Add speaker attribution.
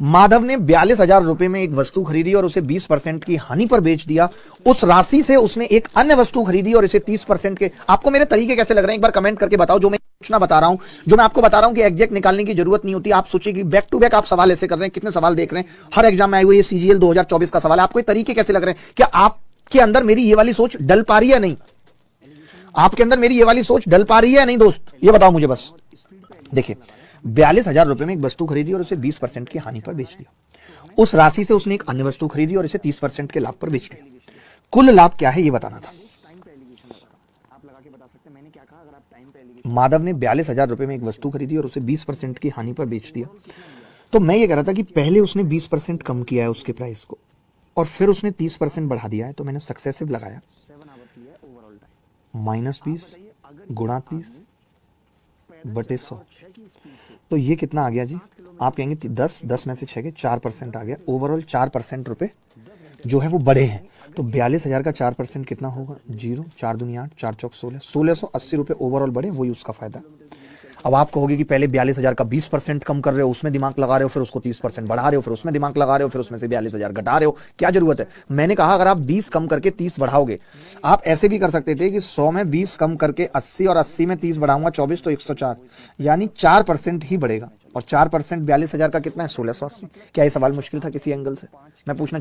Speaker 1: माधव ने 42,000 रुपए में एक वस्तु खरीदी और उसे 20% की हानि पर बेच दिया। उस राशि से उसने एक अन्य वस्तु खरीदी और इसे 30% के। आपको मेरे तरीके कैसे लग रहे हैं एक बार कमेंट करके बताओ। जो मैं पूछना बता रहा हूं, जो मैं आपको बता रहा हूं कि एग्जैक्ट निकालने की जरूरत नहीं होती। आप सोचिए कि बैक टू बैक आप सवाल ऐसे कर रहे हैं। कितने सवाल देख रहे हैं हर एग्जाम में आए हुए। ये सीजीएल 2024 का सवाल है। आपको ये तरीके कैसे लग रहे हैं? क्या आपके अंदर मेरी ये वाली सोच डल पा रही है? नहीं, आपके अंदर मेरी ये वाली सोच डल पा रही है? नहीं दोस्त, ये बताओ मुझे बस। देखिए, 42,000 रुपए में एक वस्तु खरीदी और उसे 20% की हानि पर बेच दिया। उस राशि से उसने एक अन्य वस्तु खरीदी और इसे 30% के लाभ पर बेच दिया। कुल लाभ क्या है ये बताना था। माधव ने 42,000 रुपए में एक वस्तु खरीदी और उसे 20% की हानि पर बेच दिया। तो मैं ये कह रहा था कि पहले उसने 20% कम किया है उसके प्राइस को और फिर उसने 30% बढ़ा दिया है। तो मैंने सक्सेसिव लगाया, -20 गुणा 30/100। तो ये कितना आ गया जी? आप कहेंगे 10 में से 6 के 4% आ गया। ओवरऑल 4% रुपए जो है वो बढ़े हैं। तो 42,000 का 4% कितना होगा? 0, 4 दूनी 8, 4 चौक 16, 1680 रुपए ओवरऑल बढ़े। वही उसका फायदा। अब आप कहोगे कि पहले 42,000 का 20% कम कर रहे हो, उसमें दिमाग लगा रहे हो, फिर उसको 30% बढ़ा रहे हो, फिर उसमें दिमाग लगा रहे हो, फिर उसमें से 42,000 घटा रहे हो। क्या जरूरत है? मैंने कहा अगर आप 20 कम करके 30 बढ़ाओगे, आप ऐसे भी कर सकते थे कि 100 में 20 कम करके 80 और 80 में 30 बढ़ाऊंगा 24 तो 104, यानी 4% ही बढ़ेगा। और 4% 42,000 का कितना है? 1680। क्या ये सवाल मुश्किल था किसी एंगल से? मैं पूछना